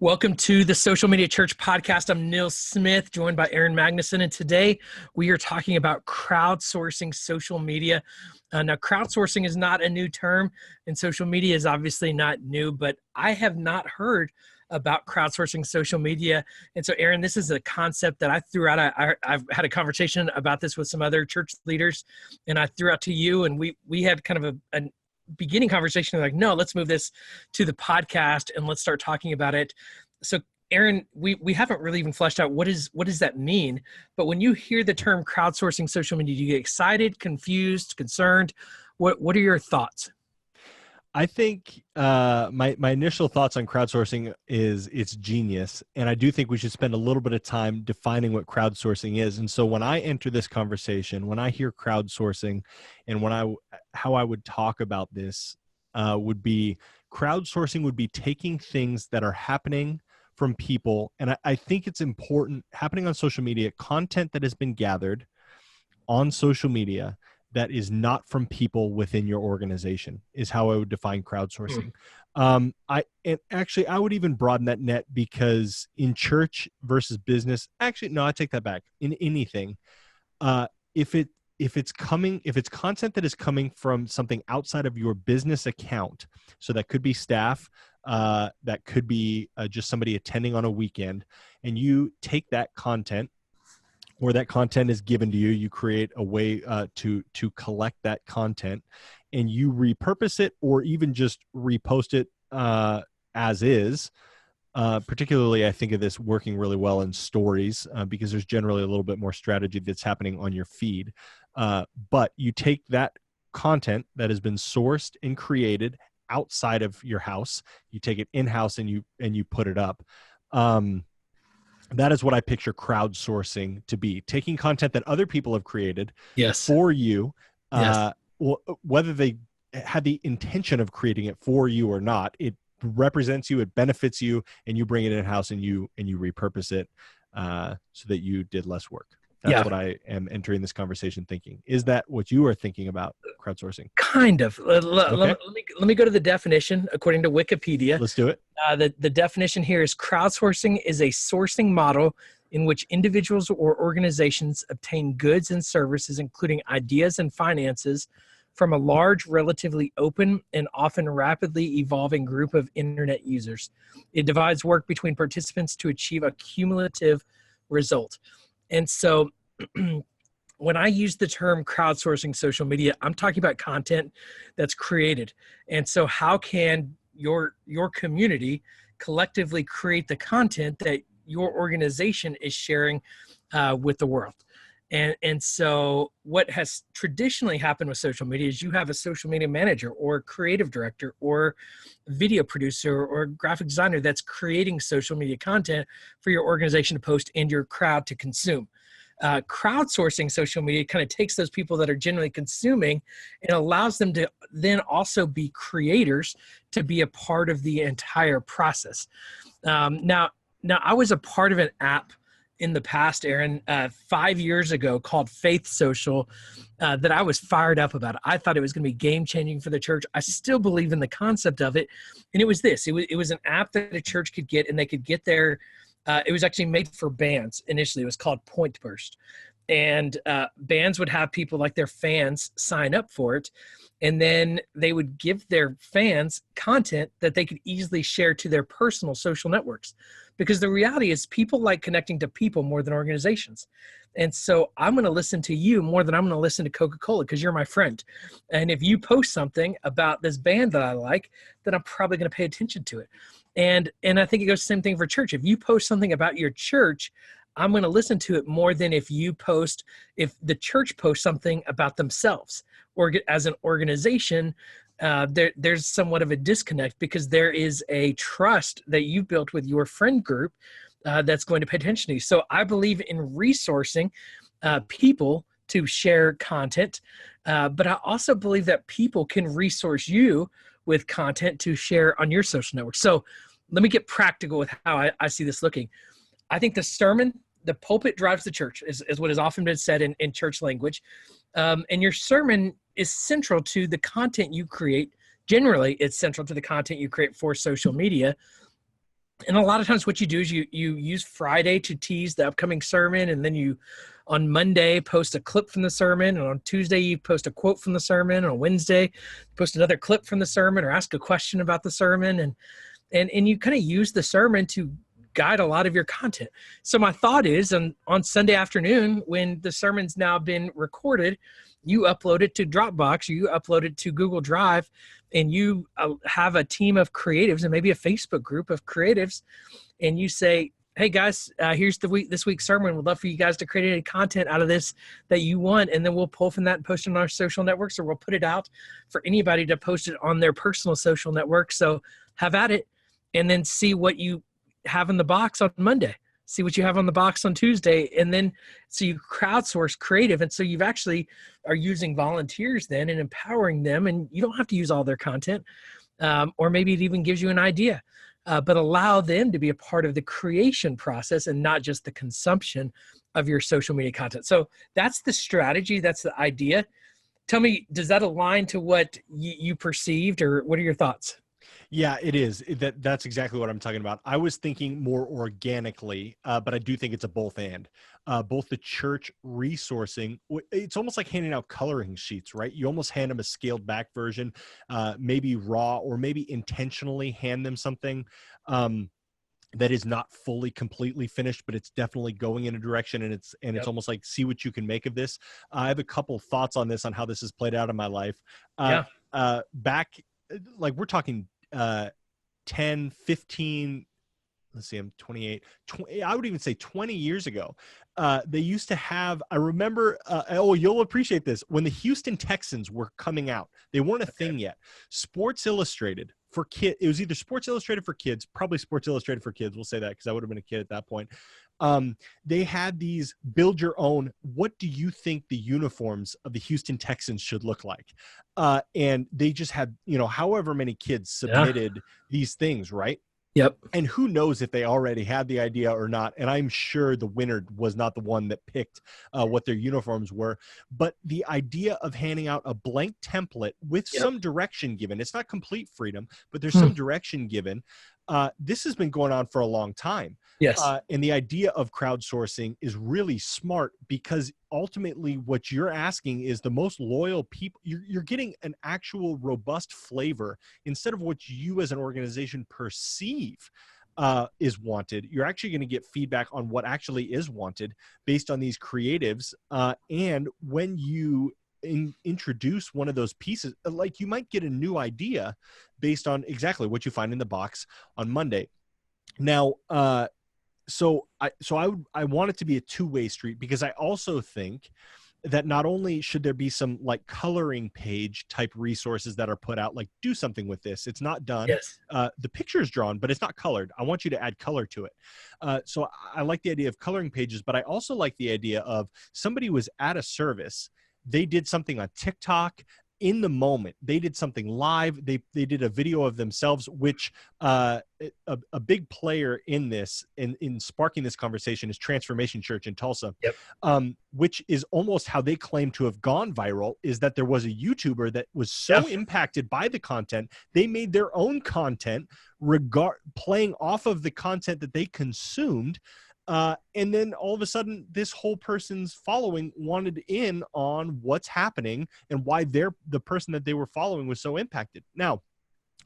Welcome to the Social Media Church podcast. I'm Neil Smith, joined by Aaron Magnuson, and today we are talking about crowdsourcing social media. Now, crowdsourcing is not a new term, and social media is obviously not new, but I have not heard about crowdsourcing social media. And so, Aaron, this is a concept that I threw out. I've had a conversation about this with some other church leaders, and I threw out to you, and we had kind of a beginning conversation like, no, let's move this to the podcast and let's start talking about it. So Aaron, we haven't really even fleshed out what does that mean? But when you hear the term crowdsourcing social media, do you get excited, confused, concerned? What are your thoughts? I think my initial thoughts on crowdsourcing is it's genius. And I do think we should spend a little bit of time defining what crowdsourcing is. And so when I enter this conversation, when I hear crowdsourcing and how I would talk about this would be crowdsourcing would be taking things that are happening from people. And I think it's important happening on social media, content that has been gathered on social media that is not from people within your organization is how I would define crowdsourcing. I would even broaden that net, because in church versus business, actually, no, I take that back. In anything, if it's content that is coming from something outside of your business account, so that could be staff, that could be just somebody attending on a weekend, and you take that content, or that content is given to you, you create a way to collect that content, and you repurpose it or even just repost it as is. Particularly, I think of this working really well in stories because there's generally a little bit more strategy that's happening on your feed. But you take that content that has been sourced and created outside of your house, you take it in-house and you put it up. That is what I picture crowdsourcing to be: taking content that other people have created for you, whether they had the intention of creating it for you or not. It represents you, it benefits you, and you bring it in-house and you repurpose it so that you did less work. That's what I am entering this conversation thinking. Is that what you are thinking about crowdsourcing? Kind of. Okay. Let me go to the definition according to Wikipedia. Let's do it. The definition here is crowdsourcing is a sourcing model in which individuals or organizations obtain goods and services, including ideas and finances, from a large, relatively open, and often rapidly evolving group of internet users. It divides work between participants to achieve a cumulative result. And so when I use the term crowdsourcing social media, I'm talking about content that's created. And so how can your community collectively create the content that your organization is sharing with the world? And so what has traditionally happened with social media is you have a social media manager or creative director or video producer or graphic designer that's creating social media content for your organization to post and your crowd to consume. Crowdsourcing social media kind of takes those people that are generally consuming and allows them to then also be creators, to be a part of the entire process. Now I was a part of an app in the past, Aaron, 5 years ago, called Faith Social, that I was fired up about. I thought it was going to be game changing for the church. I still believe in the concept of it. And it was this, it was an app that a church could get, and they could get their, it was actually made for bands. Initially, it was called Point Burst. And bands would have people like their fans sign up for it. And then they would give their fans content that they could easily share to their personal social networks. Because the reality is people like connecting to people more than organizations. And so I'm going to listen to you more than I'm going to listen to Coca-Cola because you're my friend. And if you post something about this band that I like, then I'm probably going to pay attention to it. And I think it goes the same thing for church. If you post something about your church, I'm going to listen to it more than if the church posts something about themselves, or as an organization. There's somewhat of a disconnect because there is a trust that you've built with your friend group that's going to pay attention to you. So I believe in resourcing people to share content, but I also believe that people can resource you with content to share on your social network. So let me get practical with how I see this looking. I think the pulpit drives the church, is what has often been said in church language. And your sermon is central to the content you create. Generally, it's central to the content you create for social media. And a lot of times what you do is you use Friday to tease the upcoming sermon, and then you on Monday post a clip from the sermon, and on Tuesday you post a quote from the sermon, and on Wednesday post another clip from the sermon or ask a question about the sermon, and you kind of use the sermon to guide a lot of your content. So my thought is on Sunday afternoon, when the sermon's now been recorded, you upload it to Dropbox, you upload it to Google Drive, and you have a team of creatives and maybe a Facebook group of creatives, and you say, hey guys, here's this week's sermon. We'd love for you guys to create any content out of this that you want, and then we'll pull from that and post it on our social networks, or we'll put it out for anybody to post it on their personal social network. So have at it, and then see what you have in the box on Monday. See what you have on the box on Tuesday. And then, so you crowdsource creative. And so you've actually are using volunteers then and empowering them, and you don't have to use all their content. Or maybe it even gives you an idea, but allow them to be a part of the creation process and not just the consumption of your social media content. So that's the strategy. That's the idea. Tell me, does that align to what you perceived, or what are your thoughts? Yeah, it is. That's exactly what I'm talking about. I was thinking more organically, but I do think it's a both and. Both the church resourcing, it's almost like handing out coloring sheets, right? You almost hand them a scaled back version, maybe raw, or maybe intentionally hand them something that is not fully completely finished, but it's definitely going in a direction, and it's almost like, see what you can make of this. I have a couple thoughts on this, on how this has played out in my life. Back, like, we're talking 10, 15, let's see, I'm 28, 20, I would even say 20 years ago. They used to have, I remember, you'll appreciate this, when the Houston Texans were coming out, they weren't a thing yet. Sports Illustrated for kids, it was either Sports Illustrated for kids, probably Sports Illustrated for kids, we'll say that because I would have been a kid at that point. They had these build your own, what do you think the uniforms of the Houston Texans should look like? And they just had, however many kids submitted these things, right? Yep. And who knows if they already had the idea or not. And I'm sure the winner was not the one that picked what their uniforms were. But the idea of handing out a blank template with some direction given, it's not complete freedom, but there's some direction given. This has been going on for a long time. Yes. And the idea of crowdsourcing is really smart, because ultimately what you're asking is the most loyal people. You're getting an actual robust flavor instead of what you as an organization perceive is wanted. You're actually going to get feedback on what actually is wanted based on these creatives. And when you introduce one of those pieces, like, you might get a new idea based on exactly what you find in the box on Monday. Now, so I want it to be a two-way street, because I also think that not only should there be some like coloring page type resources that are put out, like, do something with this. It's not done. Yes. The picture is drawn, but it's not colored. I want you to add color to it. So I like the idea of coloring pages, but I also like the idea of somebody was at a service. They did something on TikTok in the moment. They did something live. They did a video of themselves, which a big player in this, in sparking this conversation, is Transformation Church in Tulsa, which is almost how they claim to have gone viral, is that there was a YouTuber that was so impacted by the content, they made their own content playing off of the content that they consumed. And then all of a sudden, this whole person's following wanted in on what's happening and why the person that they were following was so impacted. Now,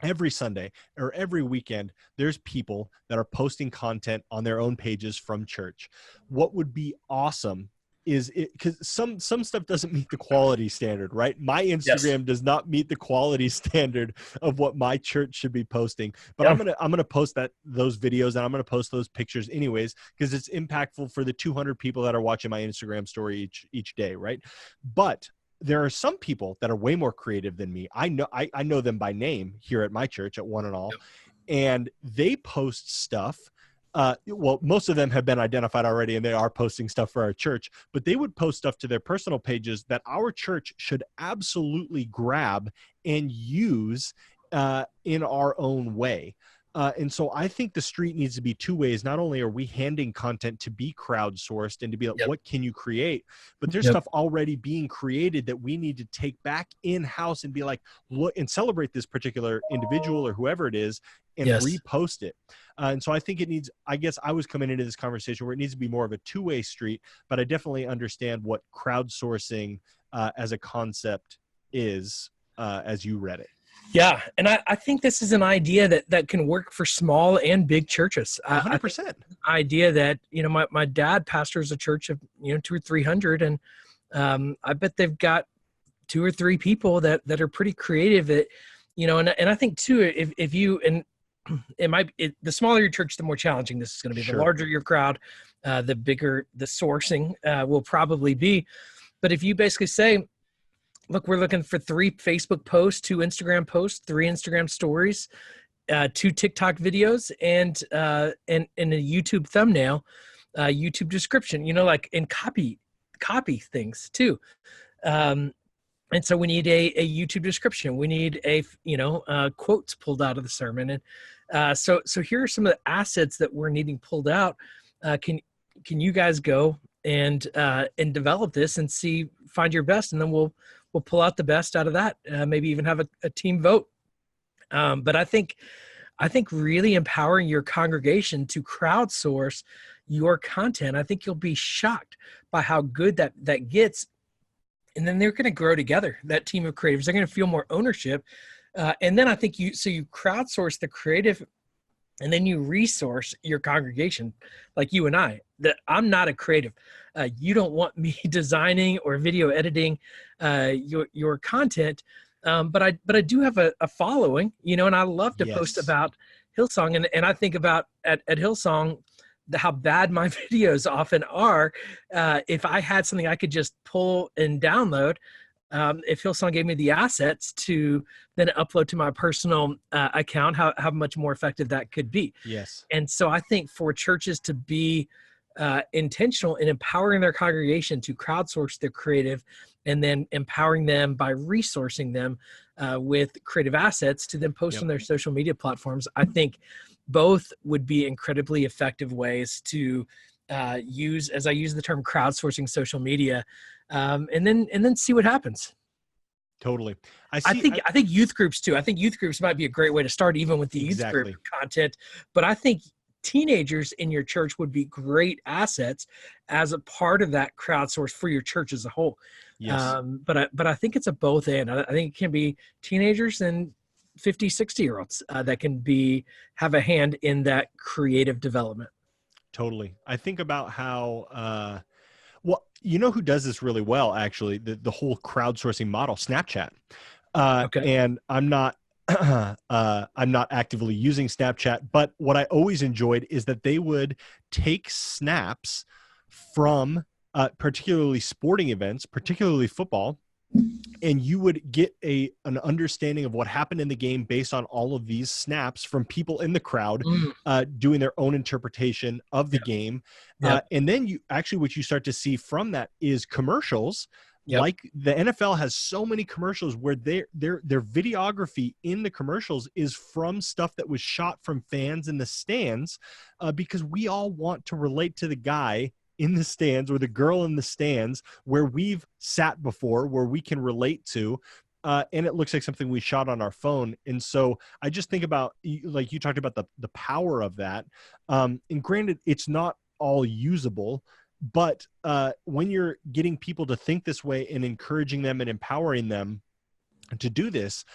every Sunday or every weekend, there's people that are posting content on their own pages from church. What would be awesome is because some stuff doesn't meet the quality standard, right? My Instagram does not meet the quality standard of what my church should be posting, but I'm gonna post those videos, and I'm gonna post those pictures anyways, because it's impactful for the 200 people that are watching my Instagram story each day, right? But there are some people that are way more creative than me. I know them by name here at my church at One and All, and they post stuff. Well, most of them have been identified already, and they are posting stuff for our church, but they would post stuff to their personal pages that our church should absolutely grab and use in our own way. And so I think the street needs to be two ways. Not only are we handing content to be crowdsourced and to be like, Yep. what can you create? But there's Yep. stuff already being created that we need to take back in-house and be like, look and celebrate this particular individual or whoever it is and Yes. repost it. And so I think it needs, I guess I was coming into this conversation where it needs to be more of a two-way street, but I definitely understand what crowdsourcing as a concept is as you read it. Yeah. And I think this is an idea that can work for small and big churches. I think 100%. the idea that, my dad pastors a church of, 200 or 300, and I bet they've got 2 or 3 people that are pretty creative at, and I think too, if you, and the smaller your church, the more challenging this is going to be. Sure. The larger your crowd, the bigger the sourcing will probably be. But if you basically say, look, we're looking for 3 Facebook posts, 2 Instagram posts, 3 Instagram stories, 2 TikTok videos, and a YouTube thumbnail, YouTube description, and copy things too. And so we need a YouTube description. We need quotes pulled out of the sermon. And so here are some of the assets that we're needing pulled out. Can you guys go and develop this and find your best, and then we'll pull out the best out of that. Maybe even have a team vote. But I think really empowering your congregation to crowdsource your content, I think you'll be shocked by how good that gets. And then they're going to grow together. That team of creatives, they're going to feel more ownership. And then I think you crowdsource the creative, and then you resource your congregation, like you and I. That I'm not a creative. You don't want me designing or video editing your content, but I do have a following, and I love to post about Hillsong, and I think about at Hillsong how bad my videos often are. If I had something I could just pull and download, if Hillsong gave me the assets to then upload to my personal account, how much more effective that could be. Yes. And so I think for churches to be intentional in empowering their congregation to crowdsource their creative, and then empowering them by resourcing them with creative assets to then post on their social media platforms, I think both would be incredibly effective ways to use, as I use the term, crowdsourcing social media, and then see what happens. Totally. I think youth groups too. I think youth groups might be a great way to start, even with the youth group content. But I think teenagers in your church would be great assets as a part of that crowdsource for your church as a whole. Yes. But I think it's a both and. I think it can be teenagers and 50, 60-year-olds that can have a hand in that creative development. Totally. I think about how, well, who does this really well, actually, the whole crowdsourcing model, Snapchat. Okay. And I'm not actively using Snapchat, but what I always enjoyed is that they would take snaps from particularly sporting events, particularly football, and you would get an understanding of what happened in the game based on all of these snaps from people in the crowd doing their own interpretation of the game. And then what you start to see from that is commercials. Like the NFL has so many commercials where their videography in the commercials is from stuff that was shot from fans in the stands, because we all want to relate to the guy in the stands or the girl in the stands where we've sat before, where we can relate to. And it looks like something we shot on our phone. And so I just think about, like you talked about the power of that. And granted, it's not all usable, but when you're getting people to think this way and encouraging them and empowering them to do this,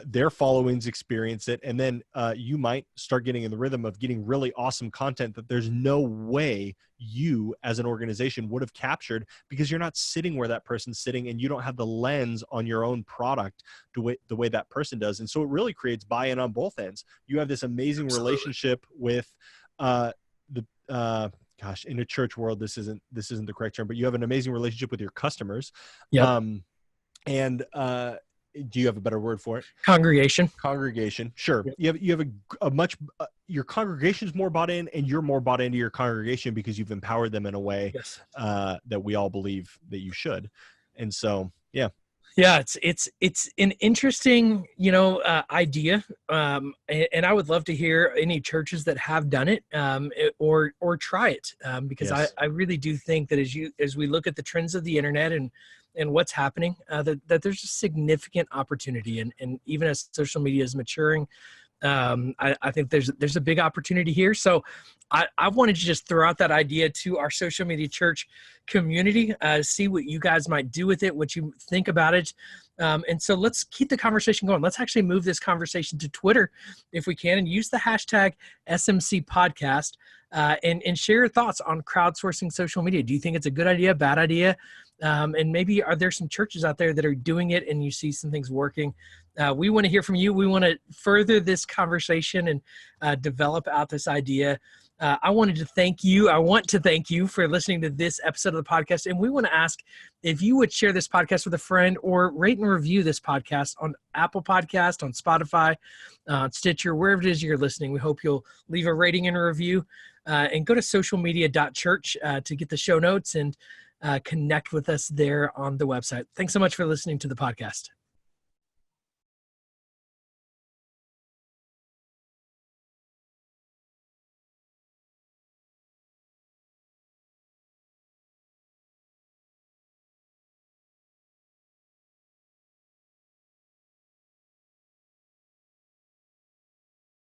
their followings experience it. And then you might start getting in the rhythm of getting really awesome content that there's no way you as an organization would have captured, because you're not sitting where that person's sitting and you don't have the lens on your own product the way that person does. And so it really creates buy-in on both ends. You have this amazing relationship with gosh, in a church world, this isn't the correct term, but you have an amazing relationship with your customers. Do you have a better word for it? Congregation. Sure. Yep. You have a much, your congregation's more bought in, and you're more bought into your congregation because you've empowered them in a way that we all believe that you should. And so, yeah. Yeah, it's an interesting, idea, and I would love to hear any churches that have done it, or try it, because Yes. I really do think that as we look at the trends of the internet and what's happening, that there's a significant opportunity, and even as social media is maturing, I think there's a big opportunity here. So I wanted to just throw out that idea to our social media church community, see what you guys might do with it, what you think about it. And so let's keep the conversation going. Let's actually move this conversation to Twitter if we can, and use the hashtag SMC podcast, and share your thoughts on crowdsourcing social media. Do you think it's a good idea, bad idea? And maybe are there some churches out there that are doing it and you see some things working? We want to hear from you. We want to further this conversation and develop out this idea. I want to thank you for listening to this episode of the podcast. And we want to ask if you would share this podcast with a friend or rate and review this podcast on Apple Podcast, on Spotify, Stitcher, wherever it is you're listening. We hope you'll leave a rating and a review, and go to socialmedia.church to get the show notes and connect with us there on the website. Thanks so much for listening to the podcast.